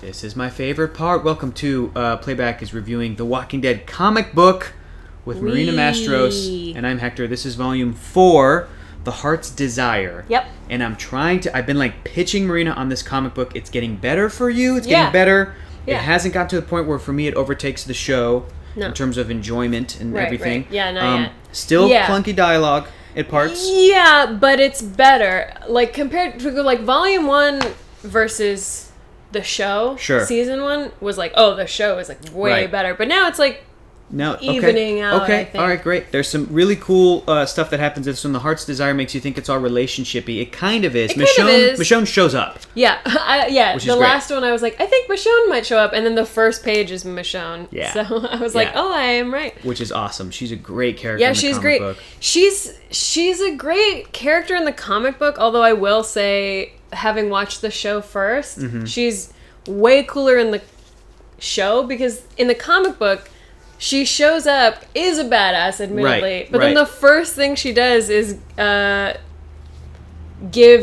This is my favorite part. Welcome to Playback is reviewing The Walking Dead comic book with Marina Mastros, and I'm Hector. This is volume 4, The Heart's Desire. Yep. And I've been like pitching Marina on this comic book. It's getting better for you. It's getting better. Yeah. It hasn't got to the point where for me it overtakes the show in terms of enjoyment and everything. Right. Yeah, not yet. Still clunky dialogue at parts. Yeah, but it's better. Like compared to like volume 1 versus the show, season 1 was like, oh, the show is like way better. But now it's like evening out. Okay, I think. All right, great. There's some really cool stuff that happens in this one. The Heart's Desire makes you think it's all relationshipy. It kind of is. Michonne shows up. Yeah, the last one I was like, I think Michonne might show up, and then the first page is Michonne. Yeah. So I was like, oh, I am right. Which is awesome. She's a great character in the she's comic great. book. She's a great character in the comic book, although I will say, having watched the show first, she's way cooler in the show, because in the comic book, she shows up, is a badass, admittedly, but then the first thing she does is give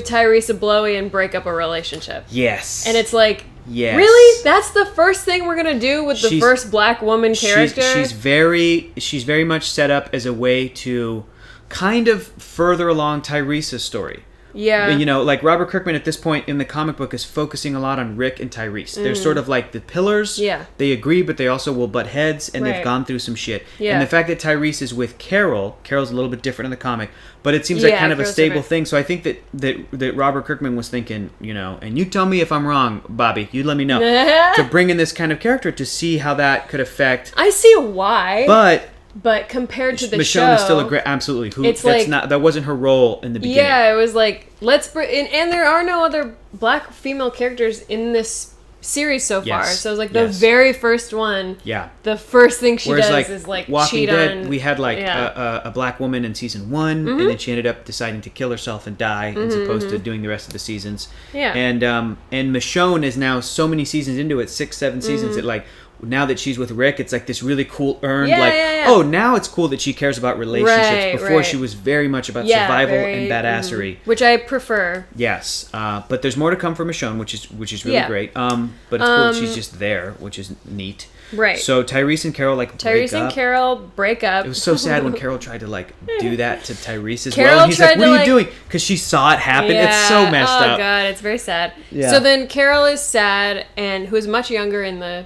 Tyrese a blowy and break up a relationship. Yes. And it's like, really? That's the first thing we're gonna do with the first black woman character? She's very much set up as a way to kind of further along Tyrese's story. Yeah. You know, like Robert Kirkman at this point in the comic book is focusing a lot on Rick and Tyrese. They're sort of like the pillars. Yeah. They agree, but they also will butt heads, and they've gone through some shit. Yeah. And the fact that Tyrese is with Carol's a little bit different in the comic, but it seems like kind of a stable thing. So I think that Robert Kirkman was thinking, you know, and you tell me if I'm wrong, Bobby, you let me know, to bring in this kind of character to see how that could affect. I see why. But compared to the show, Michonne is still a great, absolutely. That wasn't her role in the beginning. Yeah, it was like and there are no other black female characters in this series so far. So it was like the very first one. Yeah. The first thing she does is like Walking cheat Dead, on. we had like a black woman in season 1, and then she ended up deciding to kill herself and die, as opposed to doing the rest of the seasons. Yeah. And Michonne is now so many seasons into it, 6, 7 seasons. That like. Now that she's with Rick, it's like this really cool earned, oh, now it's cool that she cares about relationships. Before she was very much about survival and badassery, which I prefer. Yes, but there's more to come for Michonne, which is really great. But it's cool that she's just there, which is neat. Right. So Tyrese and Carol Carol break up. It was so sad when Carol tried to like do that to Tyrese as well. And he's like, "What are you doing?" Because she saw it happen. Yeah. It's so messed up. Oh god, it's very sad. Yeah. So then Carol is sad, and who is much younger in the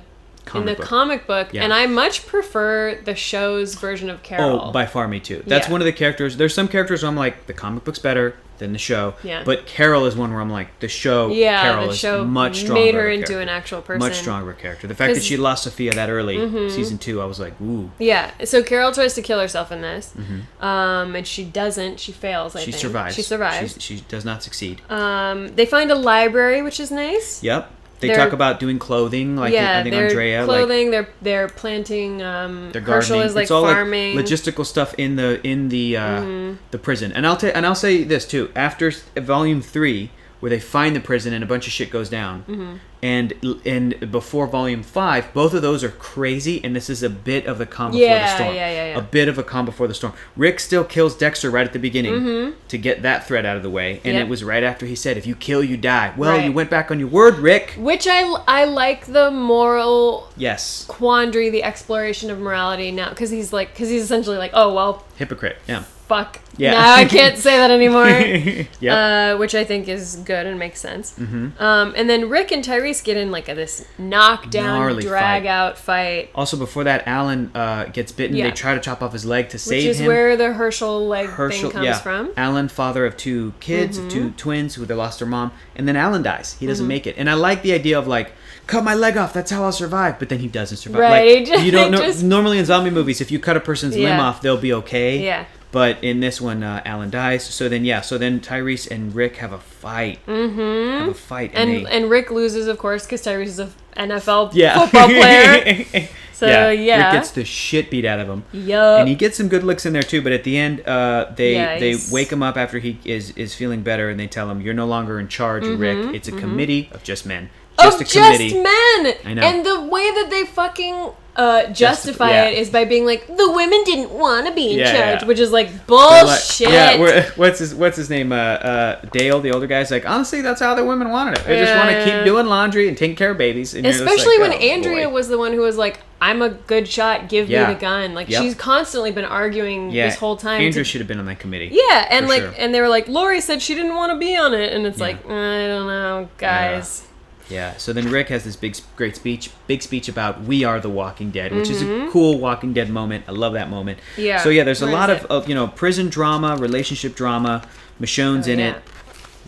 comic book, and I much prefer the show's version of Carol. Oh, by far, me too. That's one of the characters. There's some characters where I'm like, the comic book's better than the show. Yeah. But Carol is one where I'm like, the show. Yeah, Carol is much stronger. Made her into an actual person. Much stronger character. The fact that she lost Sophia that early, season 2, I was like, ooh. Yeah. So Carol tries to kill herself in this, and she doesn't. She fails. I think she survives. She does not succeed. They find a library, which is nice. Yep. They talk about doing clothing, like I think Andrea. Clothing. They're planting. They're Herschel is like it's all farming. Like logistical stuff in the prison. And I'll say this too. After volume 3, where they find the prison and a bunch of shit goes down, and before volume 5, both of those are crazy. And this is a bit of the calm before the storm. A bit of a calm before the storm. Rick still kills Dexter right at the beginning to get that threat out of the way, and it was right after he said, "If you kill, you die." Well, you went back on your word, Rick. Which I like the moral quandary, the exploration of morality now, because he's essentially like, oh well, hypocrite. Yeah. Fuck. Yeah. Now I can't say that anymore. Which I think is good and makes sense. And then Rick and Tyrese get in like this knockdown, drag-out fight. Also, before that, Alan gets bitten. They try to chop off his leg to save him. Which is where the Herschel leg thing comes from. Alan, father of 2 kids, 2 twins who they lost their mom. And then Alan dies. He doesn't make it. And I like the idea of like, cut my leg off, that's how I'll survive. But then he doesn't survive. Right. Like, you don't know. Normally in zombie movies, if you cut a person's limb off, they'll be okay. Yeah. But in this one, Alan dies. So then Tyrese and Rick have a fight. Have a fight. And Rick loses, of course, because Tyrese is an NFL football player. So, Rick gets the shit beat out of him. Yup. And he gets some good looks in there, too. But at the end, they wake him up after he is feeling better, and they tell him, "You're no longer in charge, Rick. It's a committee of just men." Just men! I know. And the way that they fucking justify it is by being like, the women didn't want to be in charge, yeah. which is like bullshit. What's his name? Dale, the older guy's like, honestly, that's how the women wanted it. They just want to keep doing laundry and taking care of babies. And especially when Andrea was the one who was like, I'm a good shot, give me the gun. Like, she's constantly been arguing this whole time. Andrea should have been on that committee. Yeah, and like, and they were like, Lori said she didn't want to be on it, and it's like, I don't know, guys. Yeah, so then Rick has this big speech about We Are the Walking Dead, which is a cool Walking Dead moment. I love that moment. Yeah. So yeah, there's a lot of prison drama, relationship drama. Michonne's in it.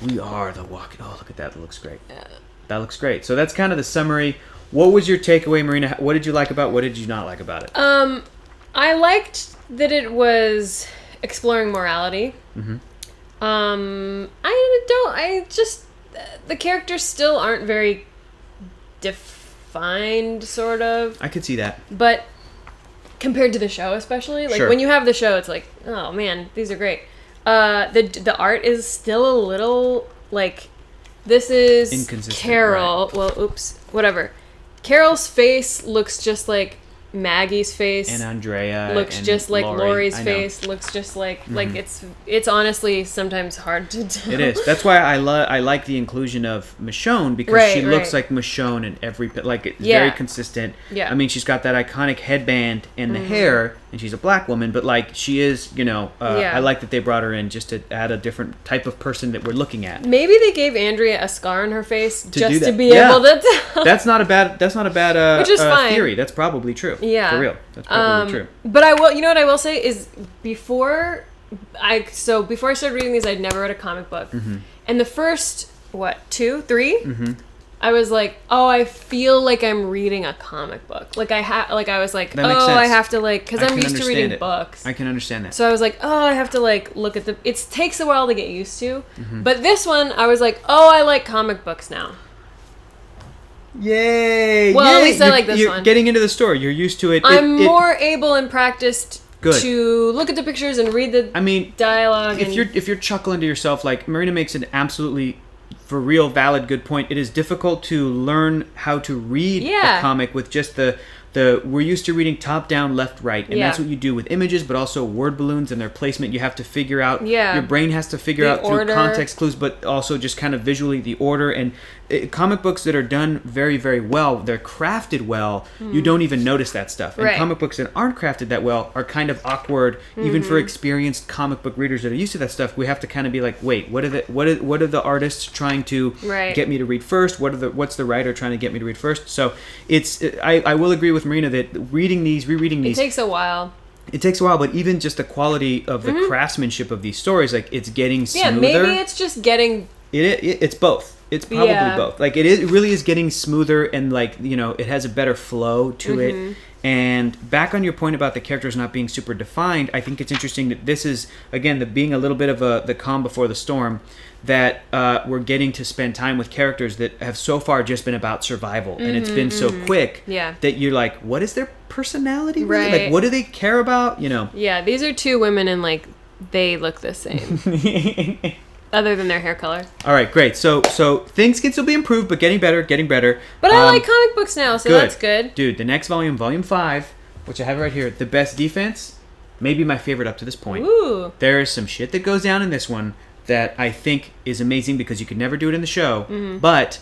We are the Walking. Oh, look at that. That looks great. Yeah. That looks great. So that's kind of the summary. What was your takeaway, Marina? What did you like about it? What did you not like about it? I liked that it was exploring morality. The characters still aren't very defined, sort of. I could see that. But compared to the show, especially, like when you have the show, it's like, oh man, these are great. The art is still a little like, this is inconsistent, Carol. Right. Well, oops, whatever. Carol's face looks just like Maggie's face, and Andrea looks and just like Lori. Lori's face, looks just like it's honestly sometimes hard to tell. It is. That's why I like the inclusion of Michonne, because she looks like Michonne in every it's very consistent. Yeah. I mean, she's got that iconic headband and the hair, and she's a black woman, but like she is, I like that they brought her in just to add a different type of person that we're looking at. Maybe they gave Andrea a scar on her face just to be able to tell. That's not a bad Which is fine. theory. That's probably true. Yeah. For real. That's probably true. But I will, what I will say is before I started reading these, I'd never read a comic book. And the first, 2, 3? I was like, oh, I feel like I'm reading a comic book. Like I was like, I have to because I'm used to reading books. I can understand that. So I was like, oh, I have to look at it takes a while to get used to. But this one, I was like, oh, I like comic books now. Yay! Well, at least I like this one. You're getting into the story. You're used to it. I'm more able and practiced to look at the pictures and read the dialogue. If you're chuckling to yourself, like Marina makes an absolutely, for real, valid, good point. It is difficult to learn how to read a comic with just we're used to reading top down, left, right, and that's what you do with images, but also word balloons and their placement. You have to figure out. Your brain has to figure out through context clues, but also just kind of visually the order. And comic books that are done very, very well, they're crafted well. You don't even notice that stuff. And comic books that aren't crafted that well are kind of awkward, even for experienced comic book readers that are used to that stuff. We have to kind of be like, wait, what are the artists trying to get me to read first? What's the writer trying to get me to read first? So I will agree with Marina that rereading these, it takes a while. It takes a while, but even just the quality of the craftsmanship of these stories, like it's getting smoother. Yeah, maybe it's just getting. It's both. It's probably both. Like it really is getting smoother, and it has a better flow to it. And back on your point about the characters not being super defined, I think it's interesting that this is, again, being a little bit of the calm before the storm, that we're getting to spend time with characters that have so far just been about survival. And it's been so quick that you're like, what is their personality really? Like, what do they care about? Yeah, these are two women and they look the same. Other than their hair color. All right, great. So things can still be improved, but getting better. But I like comic books now, so that's good. Dude, the next volume, volume 5, which I have right here, the best defense, maybe my favorite up to this point. Ooh. There is some shit that goes down in this one that I think is amazing because you could never do it in the show, but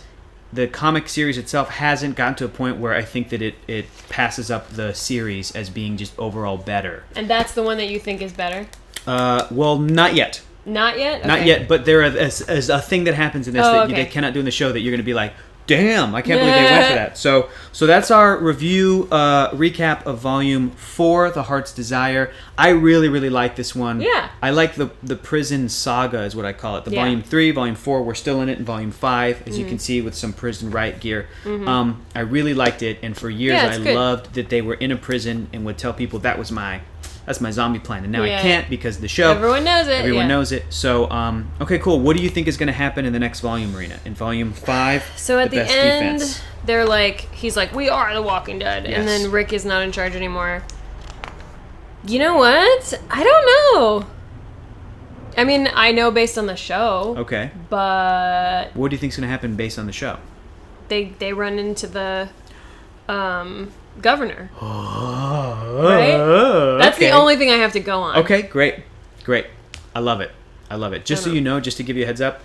the comic series itself hasn't gotten to a point where I think that it passes up the series as being just overall better. And that's the one that you think is better? Well, not yet. Not yet? Okay. Not yet, but there is a thing that happens in this they cannot do in the show that you're going to be like, damn, I can't believe they went for that. So that's our review recap of Volume 4, The Heart's Desire. I really, really like this one. Yeah. I like the prison saga is what I call it. The Volume 3, Volume 4, we're still in it, in Volume 5, as you can see with some prison riot gear. I really liked it, and for years I loved that they were in a prison and would tell people that's my zombie plan, and now I can't because the show. Everyone knows it. Everyone knows it. So, okay, cool. What do you think is going to happen in the next volume, Marina? In Volume 5, so at the end, defense. He's like, we are the Walking Dead, and then Rick is not in charge anymore. You know what? I don't know. I mean, I know based on the show. Okay. But what do you think is going to happen based on the show? They run into the governor. Oh, Right? That's okay. the only thing I have to go on. Okay, great. I love it. Just so you know, just to give you a heads up,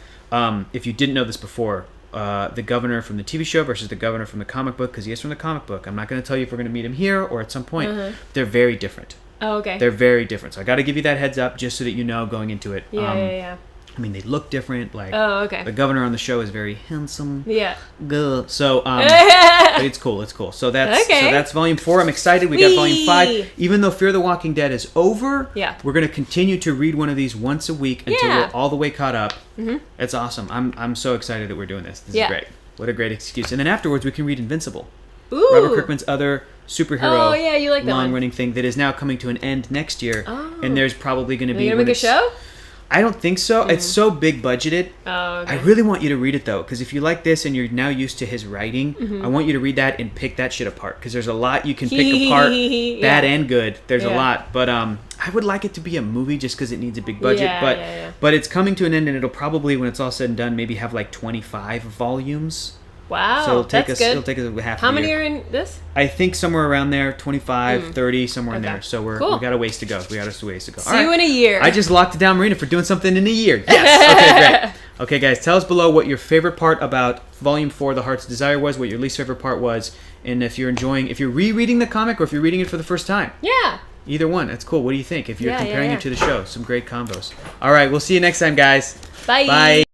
if you didn't know this before, the governor from the TV show versus the governor from the comic book, because he is from the comic book. I'm not going to tell you if we're going to meet him here or at some point. They're very different. Oh, okay. They're very different. So I got to give you that heads up just so that you know going into it. Yeah. I mean, they look different. Like, okay. The governor on the show is very handsome. Yeah. Good. So, but it's cool. So that's volume 4. I'm excited. We got volume 5. Even though Fear the Walking Dead is over, we're going to continue to read one of these once a week until we're all the way caught up. Mm-hmm. It's awesome. I'm so excited that we're doing this. This is great. What a great excuse. And then afterwards, we can read Invincible. Ooh. Robert Kirkman's other superhero you like that long-running thing that is now coming to an end next year. Oh. And there's probably going to be... Are you going to make a show? I don't think so. It's so big budgeted. Oh, okay. I really want you to read it though, because if you like this and you're now used to his writing, I want you to read that and pick that shit apart, because there's a lot you can pick apart, bad and good. There's a lot, but I would like it to be a movie just because it needs a big budget. But it's coming to an end, and it'll probably, when it's all said and done, maybe have like 25 volumes. Wow, so it'll take that's us, good. It'll take us half How a many year. are in this? I think somewhere around there, 25, 30, somewhere in there. So we got a ways to go. See you in a year. I just locked it down, Marina, for doing something in a year. Yes. Okay, great. Okay, guys, tell us below what your favorite part about Volume 4, The Heart's Desire was, what your least favorite part was, and if you're rereading the comic or if you're reading it for the first time. Yeah. Either one. That's cool. What do you think? If you're comparing it to the show, some great combos. All right, we'll see you next time, guys. Bye. Bye.